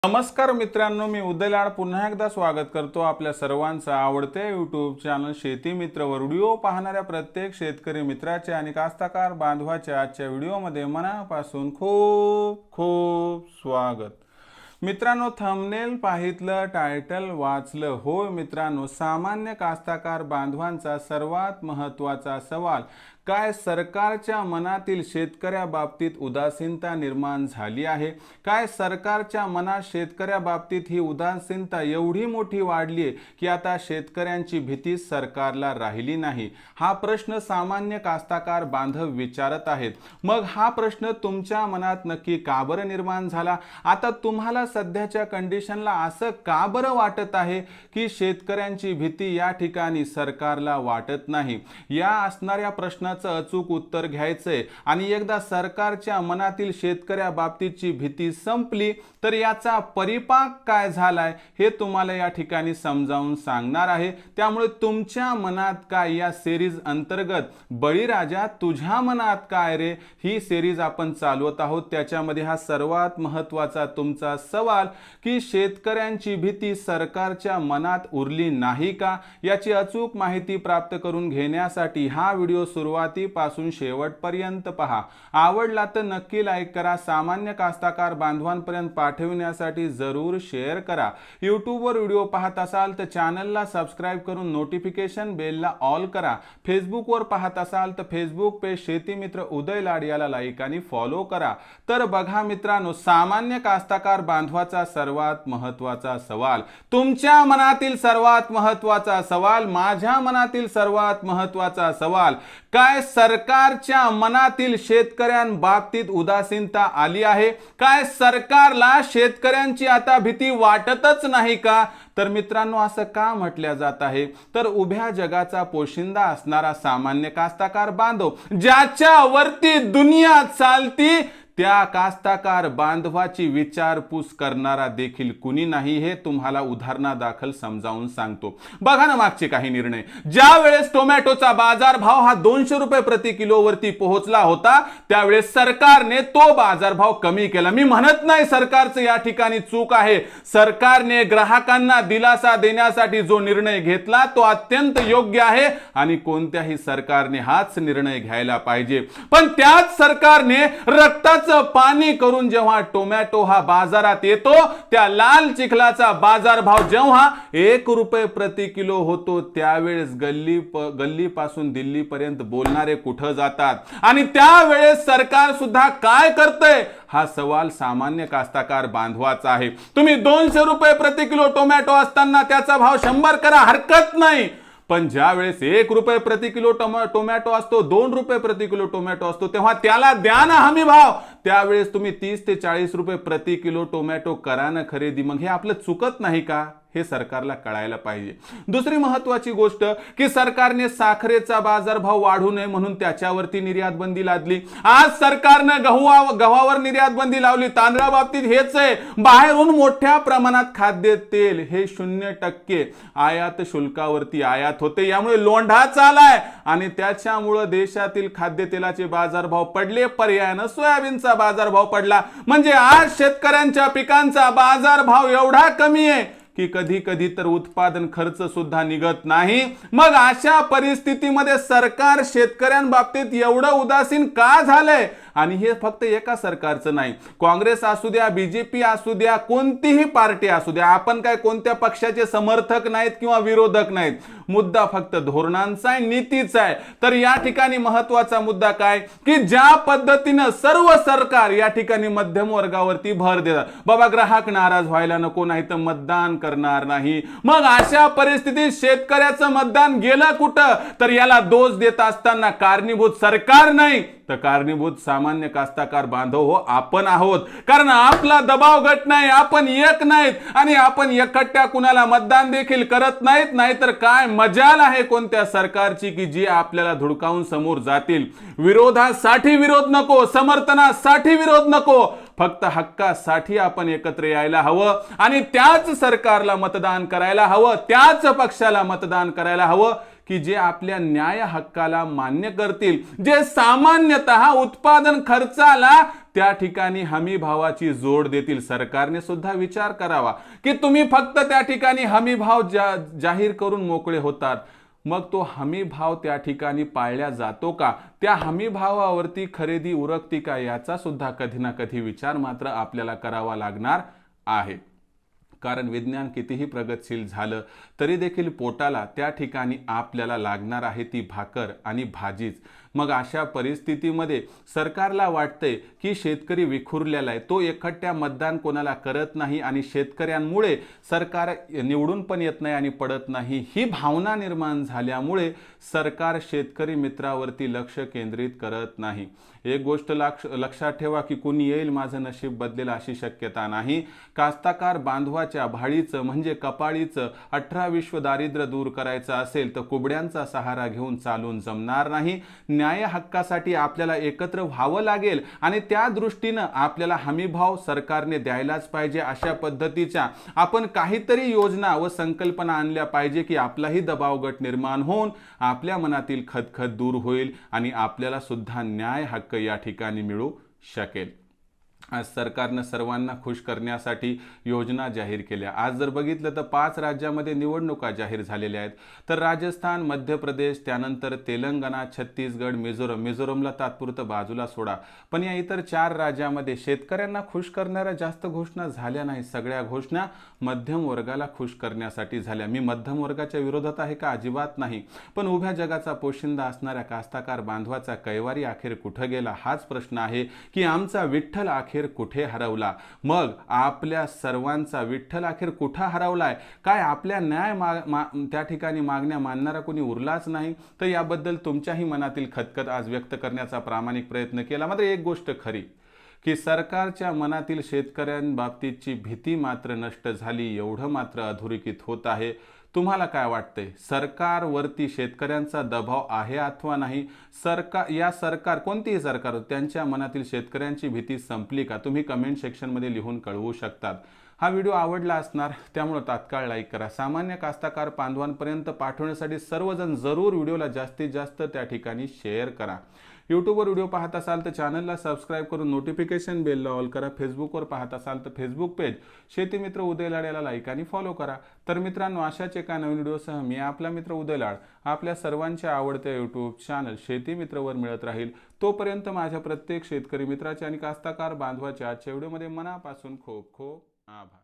नमस्कार मित्रांनो, मी उदय लाड पुन्हा एकदा स्वागत करतो आपल्या सर्वांचं आवडते यूट्यूब चॅनल शेती मित्रवर। व्हिडिओ पाहणाऱ्या प्रत्येक शेतकरी मित्राचे आणि कास्तकार बांधवाचे आजच्या व्हिडिओमध्ये मनापासून खूप खूप स्वागत। मित्रांनो, थंबनेल पाहितलं, टायटल वाचलं, हो मित्रांनो, सामान्य कास्तकार बांधवांचा सर्वात महत्त्वाचा सवाल काय सरकारच्या मनातील शेतकऱ्याबाबतीत उदासीनता निर्माण झाली आहे? काय सरकारच्या मनात शेतकऱ्याबाबतीत ही उदासीनता एवढी मोठी वाढली आहे की आता शेतकऱ्यांची भीती सरकारला राहिली नाही? हा प्रश्न सामान्य कास्तकार बांधव विचारत आहेत। मग हा प्रश्न तुमच्या मनात नक्की का बरं निर्माण झाला? आता तुम्हाला सध्याच्या कंडिशनला असं का बरं वाटत आहे की शेतकऱ्यांची भीती या ठिकाणी सरकारला वाटत नाही? या असणाऱ्या प्रश्नाचं अचूक उत्तर घ्यायचंय आणि एकदा सरकारच्या मनातील शेतकऱ्याबाबतीची भीती संपली तर याचा परिपाक काय झालाय हे तुम्हाला या ठिकाणी समजावून सांगणार आहे। त्यामुळे तुमच्या मनात काय या सिरीज अंतर्गत बळीराजा तुझ्या मनात काय रे ही सिरीज आपण चालवत आहोत। त्याच्यामध्ये हा सर्वात महत्त्वाचा तुमचा सवाल की शेतकऱ्यांची भीती सरकारच्या मनात उरली नाही का, याची अचूक माहिती प्राप्त करून घेण्यासाठी हा व्हिडिओ सुरुवातीपासून शेवटपर्यंत पहा। आवडला तर नक्की लाईक करा, सामान्य कास्तकार बांधवांपर्यंत पाठविण्यासाठी जरूर शेअर करा। यूट्यूबवर व्हिडिओ पाहत असाल तर चॅनलला सबस्क्राइब करून नोटिफिकेशन बेलला ऑल करा। फेसबुकवर पाहत असाल तर फेसबुक पेज शेती मित्र उदय लाड याला लाईक आणि फॉलो करा। तर बघा मित्रांनो, सामान्य कास्तकार बांधवाचा सर्वात महत्त्वाचा सवाल, तुमच्या मनातील सर्वात महत्त्वाचा सवाल, माझ्या मनातील सर्वात महत्त्वाचा सवाल, काय सरकारच्या मनातील शेतकऱ्यांबाबतीत उदासीनता आली आहे? काय सरकारला शेतकऱ्यांची आता भीती वाटतच नाही का? तर मित्रांनो, असं का म्हटलं जात आहे? तर उभ्या जगाचा पोशिंदा असणारा सामान्य कास्तकार बांधव, ज्याच्यावरती दुनिया चालती, त्या कास्तकार बांधवाची विचारपूस करणारा देखील कुणी नाही हे तुम्हाला उदाहरणादाखल समजावून सांगतो। बघा ना, मागचे काही निर्णय, ज्या वेळेस टोमॅटोचा बाजार भाव हा 200 रुपये प्रति किलो वरती पोहोचला होता त्यावेळेस सरकारने तो बाजार भाव कमी केला। मी म्हणत नाही सरकारचं या ठिकाणी चूक आहे, सरकारने ग्राहकांना दिलासा देण्यासाठी जो निर्णय घेतला तो अत्यंत योग्य आहे आणि कोणत्याही सरकारने हाच निर्णय घ्यायला पाहिजे। पण त्याच सरकारने रक्ताचं पाणी करून जेव्हा टोमॅटो हा बाजारात येतो, त्या लाल चिखलाचा बाजार भाव जेव्हा 1 रुपये प्रति किलो होतो त्यावेळेस गल्ली पासून दिल्ली पर्यंत बोलणारे कुठं जातात आणि त्यावेळेस सरकार सुद्धा काय करतंय हा सवाल सामान्य कास्तकार बांधवाचा आहे। तुम्ही 200 रुपये प्रति किलो टोमॅटो असताना त्याचा भाव 100 करा, हरकत नाही, पण ज्या वेळेस 1 रुपये प्रति किलो टोमॅटो असतो, 2 रुपये प्रति किलो टोमॅटो असतो, तेव्हा त्याला द्या ना हमी भाव। त्यावेळेस तुम्ही 30 ते 40 रुपये प्रति किलो टोमॅटो करा ना खरेदी। मग हे आपलं चुकत नाही का? हे सरकारला कळायला पाहिजे। दुसरी महत्त्वाची गोष्ट की सरकारने साखरेचा बाजारभाव वाढू नये म्हणून त्याच्यावरती निर्यात बंदी लादली। आज सरकारने गव्हावर निर्यात बंदी लावली, तांदळा बाबतीत हेच आहे। बाहेरून मोठ्या प्रमाणात खाद्य तेल हे 0% आयात शुल्कावरती आयात होते, यामुळे लोंढा चालाय आणि त्याच्यामुळे देशातील खाद्यतेलाचे बाजारभाव पडले, पर्यायाने सोयाबीनचा बाजारभाव पडला। म्हणजे आज शेतकऱ्यांच्या पिकांचा बाजारभाव एवढा कमी आहे की कधी कधी तर उत्पादन खर्च सुद्धा निघत नाही। मग अशा परिस्थितीमध्ये सरकार शेतकऱ्यांबाबतीत एवढं उदासीन का झालंय? आणि हे फक्त एका सरकारचं नाही, काँग्रेस असू द्या, बीजेपी असू द्या, कोणतीही पार्टी असू द्या, आपण काय कोणत्या पक्षाचे समर्थक नाहीत किंवा विरोधक नाहीत, मुद्दा फक्त धोरणांचा आहे, नीतीचा आहे। तर या ठिकाणी महत्त्वाचा मुद्दा काय की ज्या पद्धतीने सर्व सरकार या ठिकाणी मध्यम वर्गावरती भर देतात, बाबा ग्राहक नाराज व्हायला नको, नाही तर मतदान करणार नाही। मग अशा परिस्थितीत शेतकऱ्याचं मतदान गेलं कुठं? तर याला दोष देत असताना कारणीभूत सरकार नाही तर कारणीभूत सामान्य कास्तकार बांधव हो आपण आहोत। कारण आपला दबाव गट नाही, आपण एक नाहीत आणि आपण एकट्या कुणाला मतदान देखील करत नाहीत। नाहीतर काय मजाल आहे कोणत्या सरकारची की जी आपल्याला धुडकावून समोर जातील? विरोधासाठी विरोध नको, समर्थनासाठी विरोध नको, फक्त हक्कासाठी आपण एकत्र यायला हवं आणि त्याच सरकारला मतदान करायला हवं, त्याच पक्षाला मतदान करायला हवं की जे आपल्या न्याय हक्काला मान्य करतील, जे सामान्यतः उत्पादन खर्चाला त्या ठिकाणी हमी भावाची जोड देतील. सरकारने सुद्धा विचार करावा की तुम्ही फक्त त्या ठिकाणी हमी भाव जाहीर करून मोकळे होतात, मग तो हमी भाव त्या ठिकाणी पाळला जातो का? त्या हमी भावावरती खरेदी उरकती का? याचा सुद्धा कधी ना कधी विचार मात्र आपल्याला करावा लागणार आहे. कारण विज्ञान कितीही प्रगतशील झालं तरी देखील पोटाला त्या ठिकाणी आपल्याला लागणार आहे ती भाकर आणि भाजीच. मग अशा परिस्थितीमध्ये सरकारला वाटतंय की शेतकरी विखुरलेला आहे, तो एकट्या मतदान कोणाला करत नाही आणि शेतकऱ्यांमुळे सरकार निवडून पण येत नाही आणि पडत नाही, ही भावना निर्माण झाल्यामुळे सरकार शेतकरी मित्रावरती लक्ष केंद्रित करत नाही. एक गोष्ट लक्षात ठेवा की कुणी येईल माझं नशीब बदलेल अशी शक्यता नाही. कास्तकार बांधवाच्या भाडीचं म्हणजे कपाळीचं 18 विश्व दारिद्र्य दूर करायचं असेल तर कुबड्यांचा सहारा घेऊन चालून जमणार नाही. न्याय हक्कासाठी आपल्याला एकत्र व्हावं लागेल आणि त्या दृष्टीनं आपल्याला हमीभाव सरकारने द्यायलाच पाहिजे. अशा पद्धतीच्या आपण काहीतरी योजना व संकल्पना आणल्या पाहिजे की आपलाही दबाव गट निर्माण होऊन आपल्या मनातील खदखद दूर होईल आणि आपल्याला सुद्धा न्याय हक्क या ठिकाणी मिळू शकेल. आज सरकारनं सर्वांना खुश करण्यासाठी योजना जाहीर केल्या. आज जर बघितलं तर 5 राज्यामध्ये निवडणुका जाहीर झालेल्या आहेत. तर राजस्थान, मध्य प्रदेश, त्यानंतर तेलंगणा, छत्तीसगड, मिझोरमला तात्पुरतं बाजूला सोडा, पण या इतर 4 राज्यामध्ये शेतकऱ्यांना खुश करणाऱ्या जास्त घोषणा झाल्या नाही. सगळ्या घोषणा मध्यम वर्गाला खुश करण्यासाठी झाल्या. मी मध्यम वर्गाच्या विरोधात आहे का? अजिबात नाही. पण उभ्या जगाचा पोशिंदा असणाऱ्या कास्तकार बांधवाचा कैवारी अखेर कुठं गेला हाच प्रश्न आहे की आमचा विठ्ठल अखेर कुठे हरवला. मग आपल्या सर्वांचा विठ्ठल अखेर कुठे हरवलाय? काय आपल्या न्याय त्या ठिकाणी मागण्या मानणारा कोणी उरलाच नाही? तर याबद्दल तुमच्याही मनातील खदखद आज व्यक्त करण्याचा प्रामाणिक प्रयत्न केला. मात्र एक गोष्ट खरी की सरकारच्या मनातील शेतकऱ्यांबाबतीची भीती मात्र नष्ट झाली, एवढं मात्र अधोरेखित होत आहे. तुम्हाला काय वाटतंय? सरकारवरती शेतकऱ्यांचा दबाव आहे अथवा नाही? सरकार कोणतीही सरकार त्यांच्या मनातील शेतकऱ्यांची भीती संपली का? तुम्ही कमेंट सेक्शनमध्ये लिहून कळवू शकतात. हा व्हिडिओ आवडला असणार त्यामुळे तात्काळ लाईक करा. सामान्य कास्तकार बांधवांपर्यंत पाठवण्यासाठी सर्वजण जरूर व्हिडिओला जास्तीत जास्त त्या ठिकाणी शेअर करा. यूट्यूबवर व्हिडिओ पाहत असाल तर चॅनलला सबस्क्राईब करून नोटिफिकेशन बेलला ऑल करा. फेसबुकवर पाहत असाल तर फेसबुक पेज शेतीमित्र उदय लाड याला लाईक आणि फॉलो करा. तर मित्रांनो, अशाच एका नवीन व्हिडिओसह मी आपला मित्र उदय लाड आपल्या सर्वांच्या आवडत्या यूट्यूब चॅनल शेतीमित्रवर मिळत राहील. तोपर्यंत माझ्या प्रत्येक शेतकरी मित्राच्या आणि कास्तकार बांधवाच्या आजच्या व्हिडिओमध्ये मनापासून खूप खूप आभार.